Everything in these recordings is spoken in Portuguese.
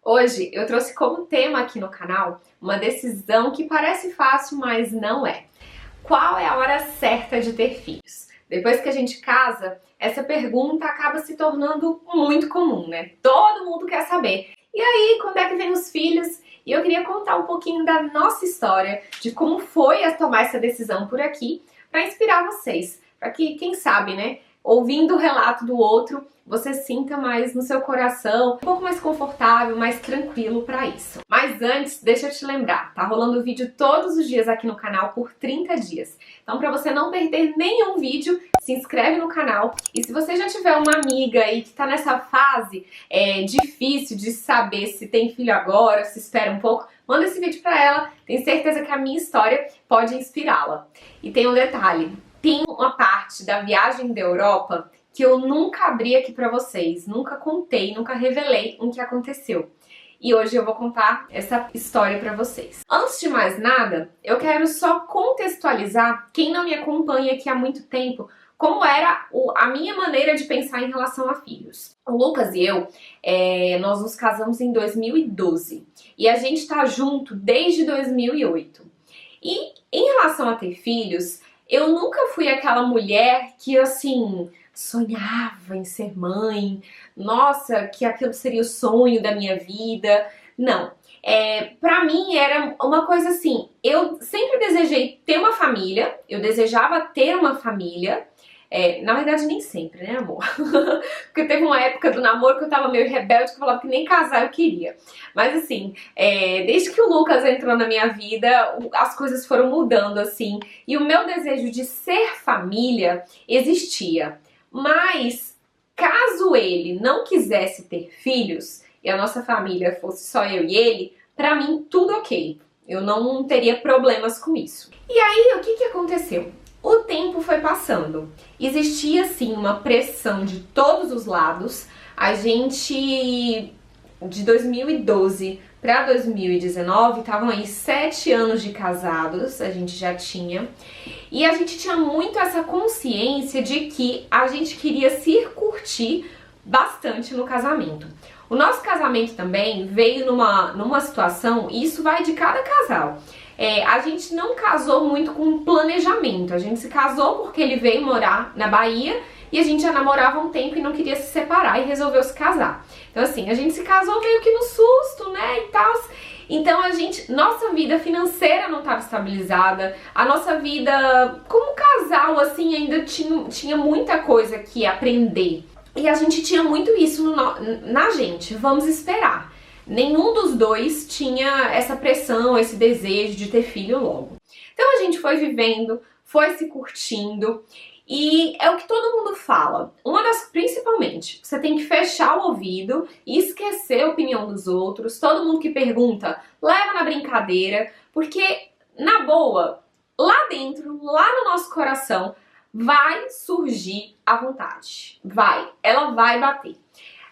Hoje eu trouxe como tema aqui no canal uma decisão que parece fácil, mas não é. Qual é a hora certa de ter filhos? Depois que a gente casa, essa pergunta acaba se tornando muito comum, né? Todo mundo quer saber. E aí, quando é que vem os filhos? E eu queria contar um pouquinho da nossa história, de como foi tomar essa decisão por aqui, para inspirar vocês, para que, quem sabe, né, ouvindo o relato do outro, você sinta mais no seu coração, um pouco mais confortável, mais tranquilo para isso. Mas antes, deixa eu te lembrar, tá rolando vídeo todos os dias aqui no canal por 30 dias. Então, para você não perder nenhum vídeo, se inscreve no canal. E se você já tiver uma amiga aí que tá nessa fase difícil de saber se tem filho agora, se espera um pouco, manda esse vídeo para ela. Tenho certeza que a minha história pode inspirá-la. E tem um detalhe, tem uma parte da viagem da Europa que eu nunca abri aqui pra vocês, nunca contei, nunca revelei o que aconteceu. E hoje eu vou contar essa história pra vocês. Antes de mais nada, eu quero só contextualizar quem não me acompanha aqui há muito tempo, como era a minha maneira de pensar em relação a filhos. O Lucas e eu, nós nos casamos em 2012 e a gente tá junto desde 2008. E em relação a ter filhos, eu nunca fui aquela mulher que, assim, sonhava em ser mãe, nossa, que aquilo seria o sonho da minha vida. Não. Pra mim era uma coisa assim, eu sempre desejei ter uma família, eu desejava ter uma família. Na verdade, nem sempre, né, amor? Porque teve uma época do namoro que eu tava meio rebelde, que eu falava que nem casar eu queria. Mas assim, desde que o Lucas entrou na minha vida, as coisas foram mudando, assim. E o meu desejo de ser família existia. Mas, caso ele não quisesse ter filhos, e a nossa família fosse só eu e ele, pra mim, tudo ok. Eu não teria problemas com isso. E aí, o que aconteceu? O tempo foi passando. Existia, sim, uma pressão de todos os lados. A gente, de 2012 para 2019, estavam aí 7 anos de casados, a gente já tinha. E a gente tinha muito essa consciência de que a gente queria se curtir bastante no casamento. O nosso casamento também veio numa situação, e isso vai de cada casal. A gente não casou muito com planejamento, a gente se casou porque ele veio morar na Bahia e a gente já namorava há um tempo e não queria se separar e resolveu se casar. Então assim, a gente se casou meio que no susto, né, e tal. Então nossa vida financeira não estava estabilizada, a nossa vida como casal, assim, ainda tinha muita coisa que aprender. E a gente tinha muito isso na gente, vamos esperar. Nenhum dos dois tinha essa pressão, esse desejo de ter filho logo. Então a gente foi vivendo, foi se curtindo e é o que todo mundo fala. Principalmente, você tem que fechar o ouvido e esquecer a opinião dos outros. Todo mundo que pergunta, leva na brincadeira, porque na boa, lá dentro, lá no nosso coração, vai surgir a vontade. Ela vai bater.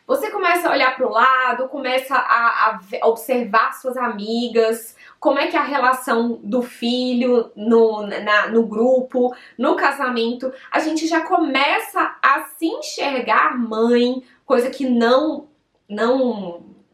Você começa a olhar para o lado, começa a observar suas amigas, como é que é a relação do filho no grupo, no casamento. A gente já começa a se enxergar mãe, coisa que não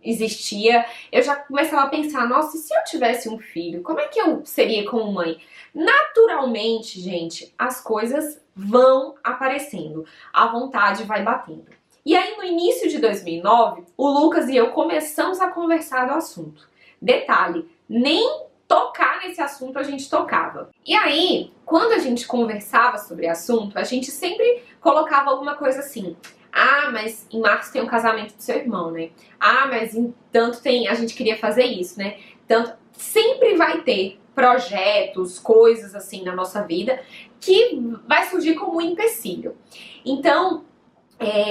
existia. Eu já começava a pensar, nossa, e se eu tivesse um filho, como é que eu seria como mãe? Naturalmente, gente, as coisas vão aparecendo, a vontade vai batendo. E aí, no início de 2009, o Lucas e eu começamos a conversar do assunto. Detalhe, nem tocar nesse assunto a gente tocava. E aí, quando a gente conversava sobre o assunto, a gente sempre colocava alguma coisa assim. Ah, mas em março tem um casamento do seu irmão, né? Ah, mas a gente queria fazer isso, né? Tanto, sempre vai ter projetos, coisas assim na nossa vida que vai surgir como um empecilho. Então,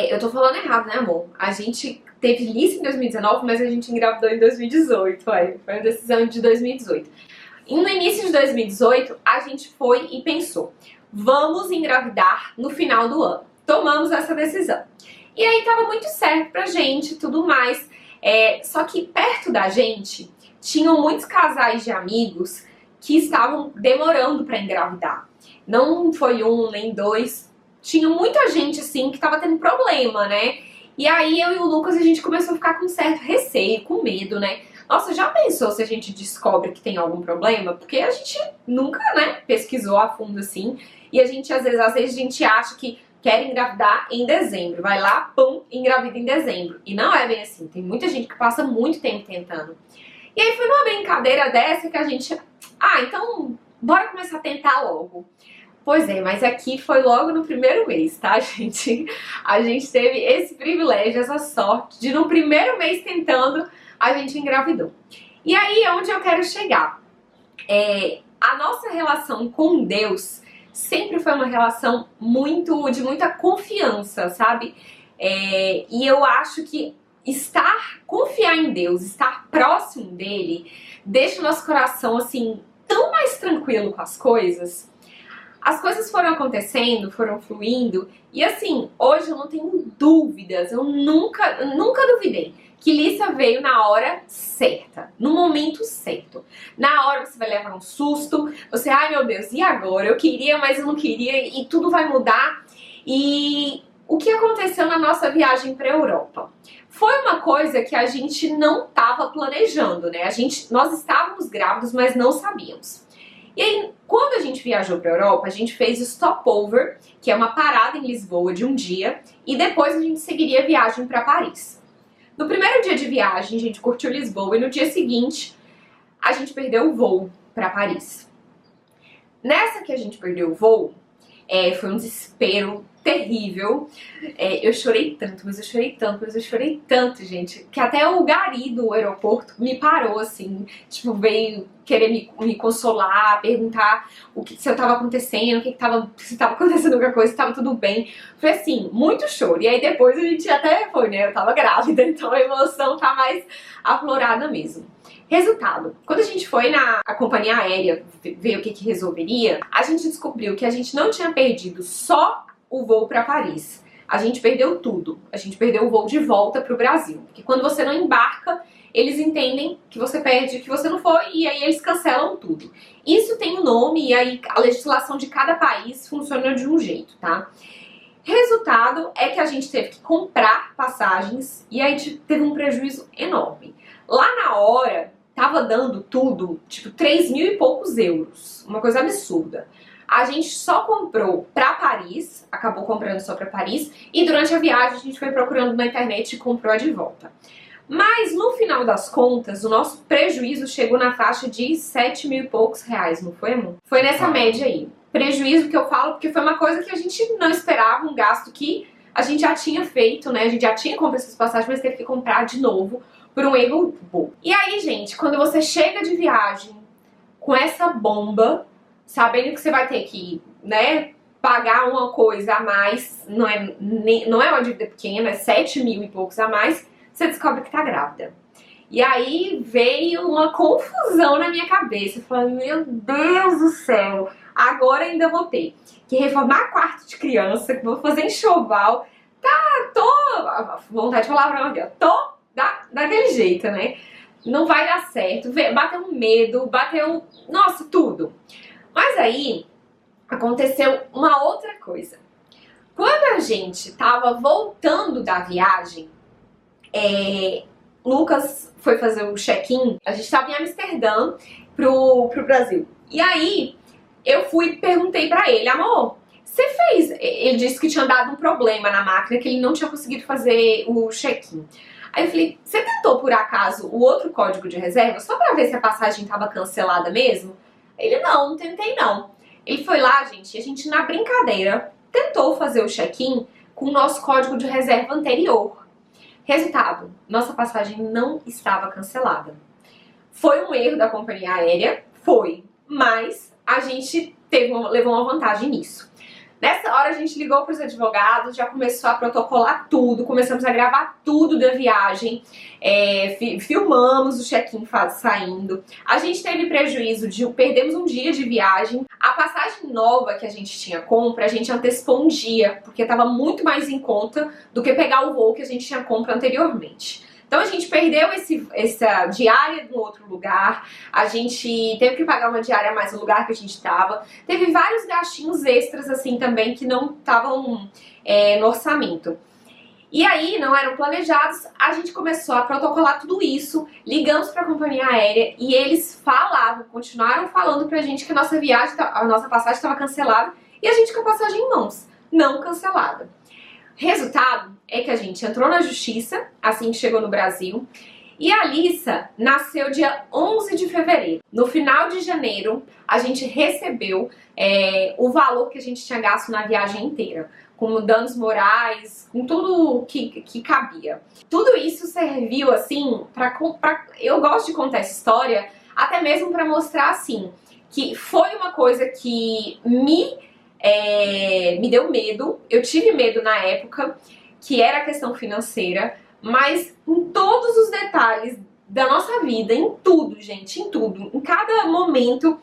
eu tô falando errado, né, amor? A gente teve Lice em 2019, mas a gente engravidou em 2018. Foi uma decisão de 2018. E no início de 2018, a gente foi e pensou, vamos engravidar no final do ano. Tomamos essa decisão. E aí tava muito certo pra gente e tudo mais. Só que perto da gente, tinham muitos casais de amigos que estavam demorando pra engravidar. Não foi um, nem dois. Tinha muita gente, assim, que tava tendo problema, né? E aí eu e o Lucas, a gente começou a ficar com certo receio, com medo, né? Nossa, já pensou se a gente descobre que tem algum problema? Porque a gente nunca, né, pesquisou a fundo assim. E a gente, às vezes a gente acha que quer engravidar em dezembro. Vai lá, pum, engravida em dezembro. E não é bem assim. Tem muita gente que passa muito tempo tentando. E aí foi numa brincadeira dessa que a gente... Ah, então bora começar a tentar logo. Pois é, mas aqui foi logo no primeiro mês, tá, gente? A gente teve esse privilégio, essa sorte de no primeiro mês tentando, a gente engravidou. E aí é onde eu quero chegar. A nossa relação com Deus sempre foi uma relação de muita confiança, sabe? E eu acho que confiar em Deus, estar próximo dele, deixa o nosso coração assim tão mais tranquilo com as coisas. As coisas foram acontecendo, foram fluindo, e assim, hoje eu não tenho dúvidas, eu nunca duvidei que Lissa veio na hora certa, no momento certo. Na hora você vai levar um susto, você, ai meu Deus, e agora? Eu queria, mas eu não queria, e tudo vai mudar. E o que aconteceu na nossa viagem para a Europa? Foi uma coisa que a gente não estava planejando, né? Nós estávamos grávidos, mas não sabíamos. E aí, quando a gente viajou para a Europa, a gente fez o stopover, que é uma parada em Lisboa de um dia, e depois a gente seguiria a viagem para Paris. No primeiro dia de viagem, a gente curtiu Lisboa, e no dia seguinte, a gente perdeu o voo para Paris. Nessa que a gente perdeu o voo, foi um desespero terrível. Eu chorei tanto, mas eu chorei tanto, mas eu chorei tanto, gente, que até o gari do aeroporto me parou, assim, tipo, veio querer me consolar, perguntar se eu tava acontecendo, se tava acontecendo alguma coisa, se tava tudo bem. Foi assim, muito choro. E aí depois a gente até foi, né, eu tava grávida, então a emoção tá mais aflorada mesmo. Resultado, quando a gente foi na companhia aérea ver o que resolveria, a gente descobriu que a gente não tinha perdido só o voo para Paris. A gente perdeu tudo. A gente perdeu o voo de volta para o Brasil. Porque quando você não embarca, eles entendem que você perde, que você não foi, e aí eles cancelam tudo. Isso tem um nome, e aí a legislação de cada país funciona de um jeito, tá? Resultado é que a gente teve que comprar passagens, e aí a gente teve um prejuízo enorme. Lá na hora, tava dando tudo, tipo, 3 mil e poucos euros. Uma coisa absurda. A gente só comprou pra Paris, acabou comprando só pra Paris, e durante a viagem a gente foi procurando na internet e comprou a de volta. Mas no final das contas, o nosso prejuízo chegou na faixa de 7 mil e poucos reais, não foi, amor? Foi nessa média aí. Prejuízo que eu falo porque foi uma coisa que a gente não esperava, um gasto que a gente já tinha feito, né? A gente já tinha comprado essas passagens, mas teve que comprar de novo por um erro bobo. E aí, gente, quando você chega de viagem com essa bomba, sabendo que você vai ter que, né, pagar uma coisa a mais, não é uma dívida pequena, é 7 mil e poucos a mais, você descobre que tá grávida. E aí veio uma confusão na minha cabeça, falando, meu Deus do céu, agora ainda vou ter que reformar quarto de criança, que vou fazer enxoval, vontade de falar pra ela, daquele jeito, né? Não vai dar certo, bateu um medo, nossa, tudo. Mas aí, aconteceu uma outra coisa. Quando a gente tava voltando da viagem, Lucas foi fazer o check-in, a gente tava em Amsterdã pro Brasil. E aí, eu fui e perguntei pra ele, amor, você fez... Ele disse que tinha dado um problema na máquina, que ele não tinha conseguido fazer o check-in. Aí eu falei, você tentou por acaso o outro código de reserva, só pra ver se a passagem tava cancelada mesmo? Ele, não tentei não. Ele foi lá, gente, e a gente na brincadeira tentou fazer o check-in com o nosso código de reserva anterior. Resultado, nossa passagem não estava cancelada. Foi um erro da companhia aérea? Foi, mas a gente levou uma vantagem nisso. Nessa hora a gente ligou para os advogados, já começou a protocolar tudo, começamos a gravar tudo da viagem, filmamos o check-in saindo. A gente teve prejuízo perdemos um dia de viagem. A passagem nova que a gente tinha compra, a gente antecipou um dia, porque estava muito mais em conta do que pegar o voo que a gente tinha compra anteriormente. Então a gente perdeu essa diária no outro lugar, a gente teve que pagar uma diária a mais no lugar que a gente estava, teve vários gastinhos extras assim também que não estavam no orçamento. E aí, não eram planejados, a gente começou a protocolar tudo isso, ligamos para a companhia aérea e eles continuaram falando pra gente que a nossa passagem estava cancelada e a gente com a passagem em mãos, não cancelada. Resultado é que a gente entrou na justiça, assim que chegou no Brasil, e a Alissa nasceu dia 11 de fevereiro. No final de janeiro, a gente recebeu o valor que a gente tinha gasto na viagem inteira, com danos morais, com tudo que cabia. Tudo isso serviu, assim, eu gosto de contar essa história, até mesmo para mostrar, assim, que foi uma coisa que me deu medo, eu tive medo na época, que era a questão financeira, mas em todos os detalhes da nossa vida, em tudo, gente, em tudo, em cada momento,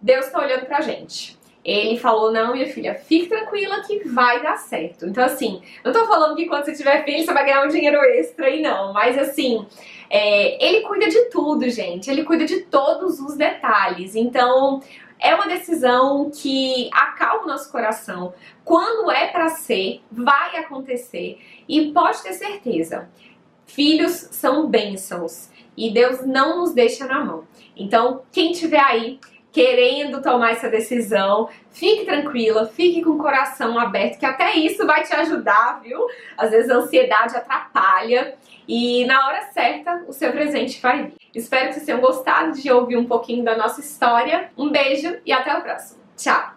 Deus tá olhando pra gente. Ele falou, não, minha filha, fique tranquila que vai dar certo. Então, assim, não tô falando que quando você tiver filho você vai ganhar um dinheiro extra e não, mas assim, ele cuida de tudo, gente, ele cuida de todos os detalhes. Então, é uma decisão que acalma o nosso coração. Quando é pra ser, vai acontecer. E pode ter certeza, filhos são bênçãos e Deus não nos deixa na mão. Então, quem tiver aí querendo tomar essa decisão, fique tranquila, fique com o coração aberto, que até isso vai te ajudar, viu? Às vezes a ansiedade atrapalha e na hora certa o seu presente vai vir. Espero que vocês tenham gostado de ouvir um pouquinho da nossa história. Um beijo e até o próximo. Tchau!